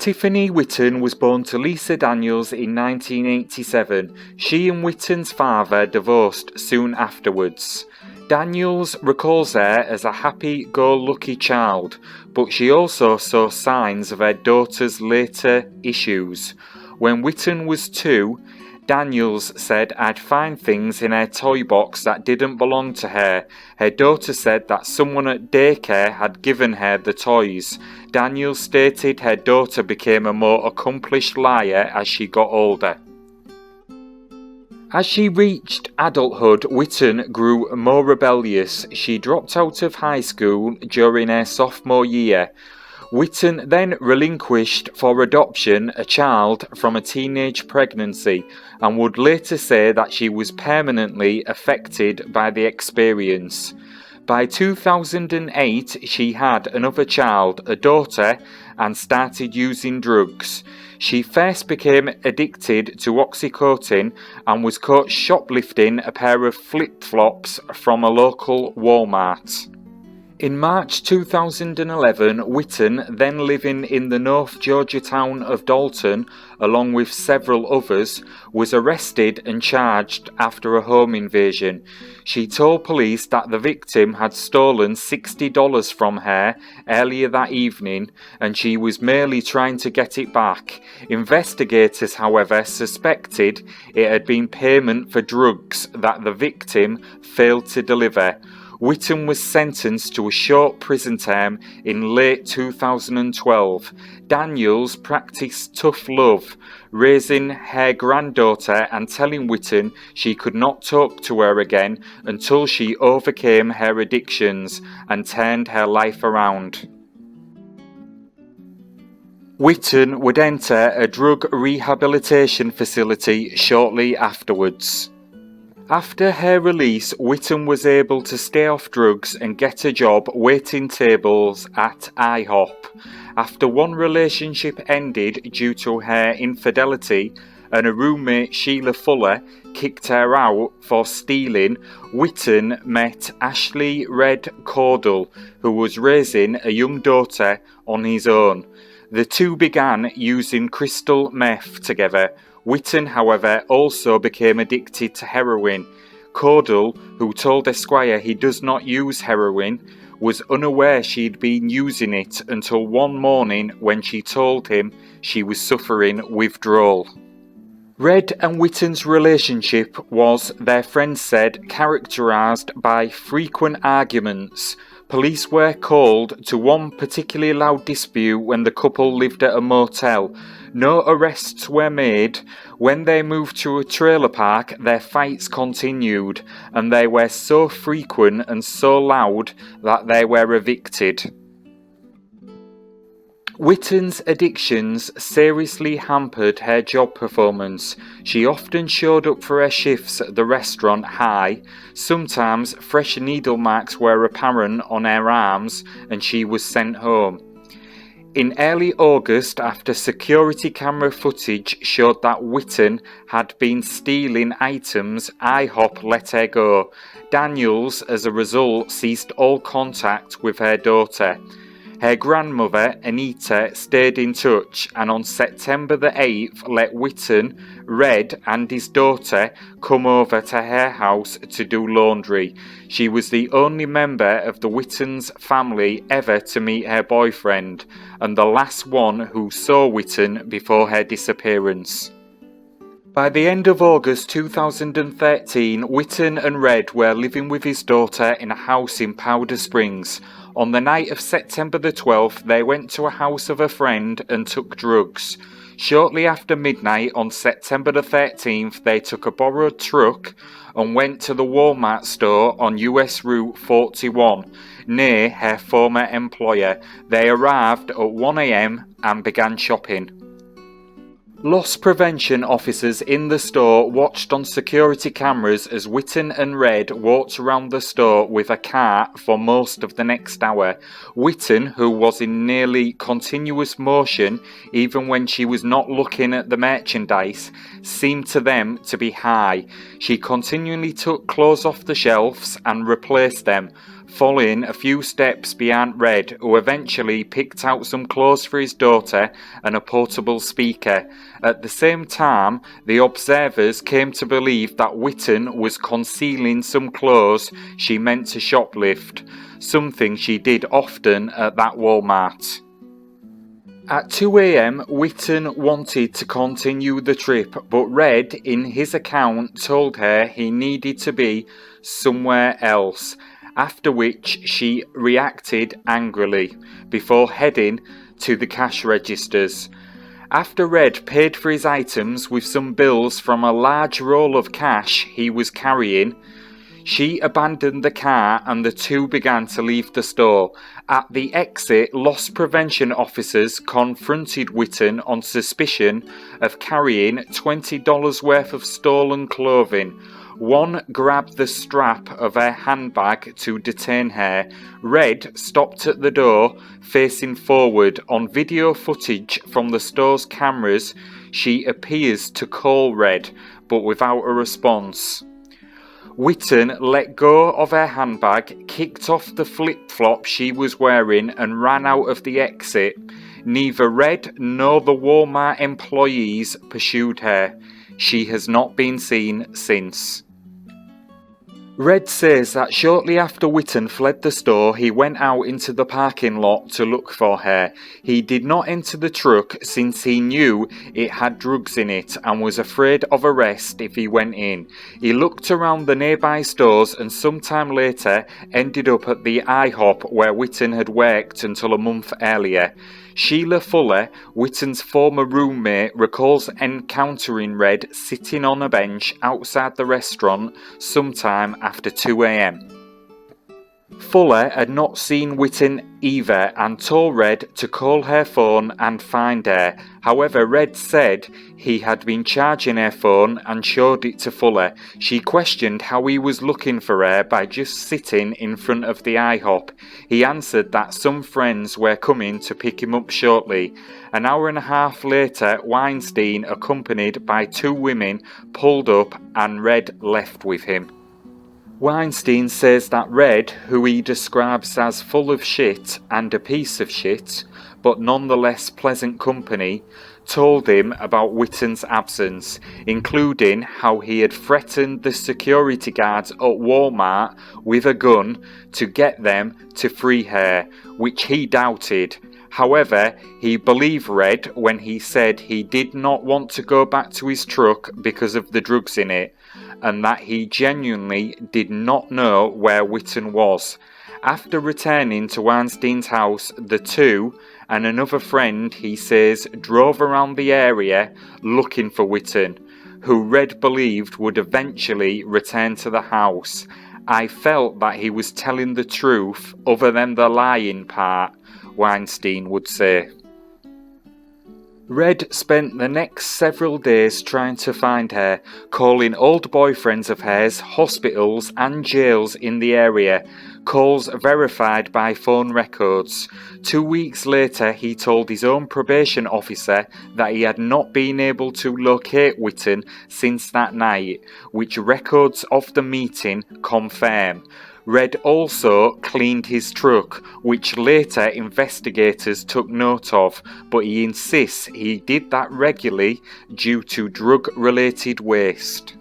Tiffany Whitton was born to Lisa Daniels in 1987. She and Whitton's father divorced soon afterwards. Daniels recalls her as a happy-go-lucky child, but she also saw signs of her daughter's later issues. When Whitton was 2, Daniels said I'd find things in her toy box that didn't belong to her. Her daughter said that someone at daycare had given her the toys. Daniels stated her daughter became a more accomplished liar as she got older. As she reached adulthood, Whitton grew more rebellious. She dropped out of high school during her sophomore year. Whitton then relinquished for adoption a child from a teenage pregnancy and would later say that she was permanently affected by the experience. By 2008, she had another child, a daughter, and started using drugs. She first became addicted to Oxycontin and was caught shoplifting a pair of flip-flops from a local Walmart. In March 2011, Whitton, then living in the North Georgia town of Dalton, along with several others, was arrested and charged after a home invasion. She told police that the victim had stolen $60 from her earlier that evening, and she was merely trying to get it back. Investigators, however, suspected it had been payment for drugs that the victim failed to deliver. Whitton was sentenced to a short prison term in late 2012. Daniels practiced tough love, raising her granddaughter and telling Whitton she could not talk to her again until she overcame her addictions and turned her life around. Whitton would enter a drug rehabilitation facility shortly afterwards. After her release, Whitton was able to stay off drugs and get a job waiting tables at IHOP. After one relationship ended due to her infidelity and a roommate, Sheila Fuller, kicked her out for stealing, Whitton met Ashley Red Cordell, who was raising a young daughter on his own. The two began using crystal meth together. Whitton, however, also became addicted to heroin. Cordell, who told Esquire he does not use heroin, was unaware she'd been using it until one morning when she told him she was suffering withdrawal. Red and Whitton's relationship was, their friends said, characterised by frequent arguments. Police were called to one particularly loud dispute when the couple lived at a motel. No arrests were made. When they moved to a trailer park, their fights continued, and they were so frequent and so loud that they were evicted. Whitton's addictions seriously hampered her job performance. She often showed up for her shifts at the restaurant high. Sometimes fresh needle marks were apparent on her arms and she was sent home. In early August, after security camera footage showed that Whitton had been stealing items, IHOP let her go. Daniels, as a result, ceased all contact with her daughter. Her grandmother, Anita, stayed in touch and on September the 8th let Whitton, Red and his daughter come over to her house to do laundry. She was the only member of the Whitton's family ever to meet her boyfriend and the last one who saw Whitton before her disappearance. By the end of August 2013, Whitton and Red were living with his daughter in a house in Powder Springs. On the night of September the 12th, they went to a house of a friend and took drugs. Shortly after midnight on September the 13th, they took a borrowed truck and went to the Walmart store on US Route 41, near her former employer. They arrived at 1 a.m. and began shopping. Loss prevention officers in the store watched on security cameras as Whitton and Red walked around the store with a cart for most of the next hour. Whitton, who was in nearly continuous motion even when she was not looking at the merchandise, seemed to them to be high. She continually took clothes off the shelves and replaced them. following a few steps behind Red, who eventually picked out some clothes for his daughter and a portable speaker. At the same time, the observers came to believe that Whitton was concealing some clothes she meant to shoplift, something she did often at that Walmart. At 2 a.m, Whitton wanted to continue the trip, but Red, in his account, told her he needed to be somewhere else, after which she reacted angrily, before heading to the cash registers. After Red paid for his items with some bills from a large roll of cash he was carrying, she abandoned the car and the two began to leave the store. At the exit, loss prevention officers confronted Whitton on suspicion of carrying $20 worth of stolen clothing. One grabbed the strap of her handbag to detain her. Red stopped at the door, facing forward. On video footage from the store's cameras, she appears to call Red, but without a response. Whitton let go of her handbag, kicked off the flip-flop she was wearing and ran out of the exit. Neither Red nor the Walmart employees pursued her. She has not been seen since. Red says that shortly after Whitton fled the store, he went out into the parking lot to look for her. He did not enter the truck since he knew it had drugs in it and was afraid of arrest if he went in. He looked around the nearby stores and sometime later ended up at the IHOP where Whitton had worked until a month earlier. Sheila Fuller, Whitton's former roommate, recalls encountering Red sitting on a bench outside the restaurant sometime after 2 a.m. Fuller had not seen Whitton either and told Red to call her phone and find her. However, Red said he had been charging her phone and showed it to Fuller. She questioned how he was looking for her by just sitting in front of the IHOP. He answered that some friends were coming to pick him up shortly. An hour and a half later, Weinstein, accompanied by two women, pulled up and Red left with him. Weinstein says that Red, who he describes as full of shit and a piece of shit, but nonetheless pleasant company, told him about Whitton's absence, including how he had threatened the security guards at Walmart with a gun to get them to free her, which he doubted. However, he believed Red when he said he did not want to go back to his truck because of the drugs in it, and that he genuinely did not know where Whitton was. After returning to Weinstein's house, the two and another friend, he says, drove around the area looking for Whitton, who Red believed would eventually return to the house. I felt that he was telling the truth other than the lying part, Weinstein would say. Red spent the next several days trying to find her, calling old boyfriends of hers, hospitals and jails in the area, calls verified by phone records. 2 weeks later, he told his own probation officer that he had not been able to locate Whitton since that night, which records of the meeting confirm. Red also cleaned his truck, which later investigators took note of, but he insists he did that regularly due to drug-related waste.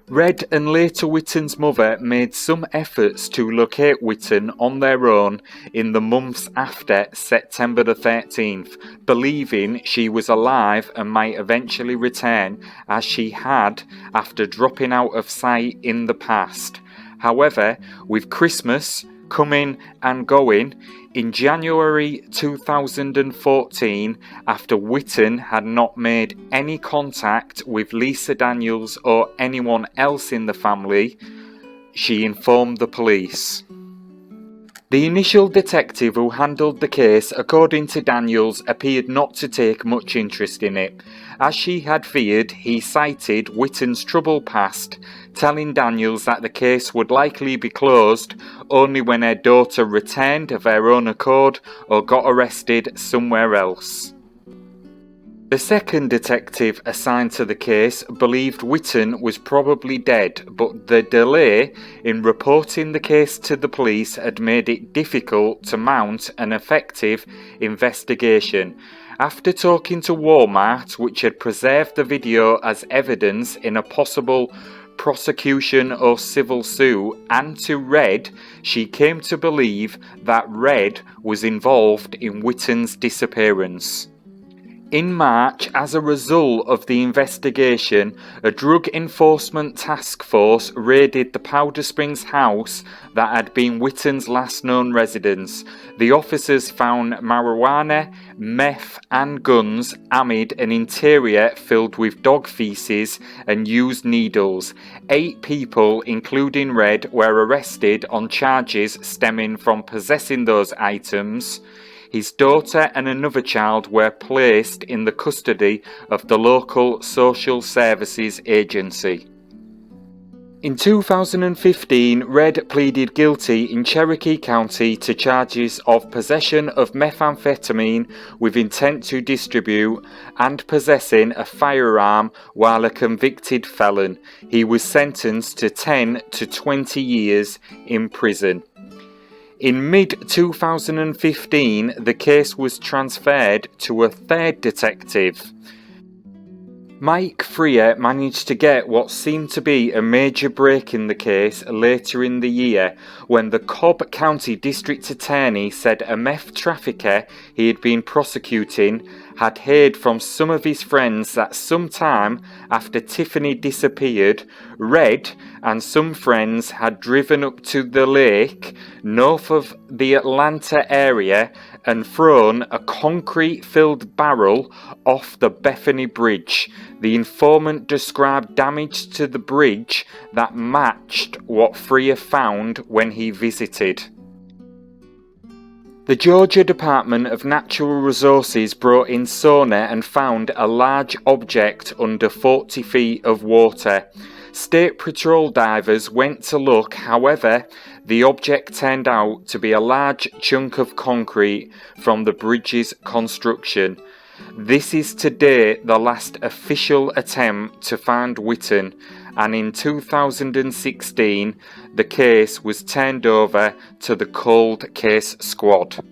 Red and later Whitton's mother made some efforts to locate Whitton on their own in the months after September the 13th, believing she was alive and might eventually return as she had after dropping out of sight in the past. However, with Christmas coming and going, in January 2014, after Whitton had not made any contact with Lisa Daniels or anyone else in the family, she informed the police. The initial detective who handled the case, according to Daniels, appeared not to take much interest in it. As she had feared, he cited Whitton's troubled past, telling Daniels that the case would likely be closed only when her daughter returned of her own accord or got arrested somewhere else. The second detective assigned to the case believed Whitton was probably dead, but the delay in reporting the case to the police had made it difficult to mount an effective investigation. After talking to Walmart, which had preserved the video as evidence in a possible prosecution or civil suit, and to Red, she came to believe that Red was involved in Whitton's disappearance. In March, as a result of the investigation, a drug enforcement task force raided the Powder Springs house that had been Whitton's last known residence. The officers found marijuana, meth and guns amid an interior filled with dog feces and used needles. 8 people, including Red, were arrested on charges stemming from possessing those items. His daughter and another child were placed in the custody of the local social services agency. In 2015, Red pleaded guilty in Cherokee County to charges of possession of methamphetamine with intent to distribute and possessing a firearm while a convicted felon. He was sentenced to 10 to 20 years in prison. In mid-2015, the case was transferred to a third detective. Mike Freer managed to get what seemed to be a major break in the case later in the year when the Cobb County District Attorney said a meth trafficker he had been prosecuting had heard from some of his friends that sometime after Tiffany disappeared, Red and some friends had driven up to the lake north of the Atlanta area and thrown a concrete-filled barrel off the Bethany Bridge. The informant described damage to the bridge that matched what Freer found when he visited. The Georgia Department of Natural Resources brought in sonar and found a large object under 40 feet of water. State Patrol divers went to look, however, the object turned out to be a large chunk of concrete from the bridge's construction. This is to date the last official attempt to find Whitton, and in 2016 the case was turned over to the Cold Case Squad.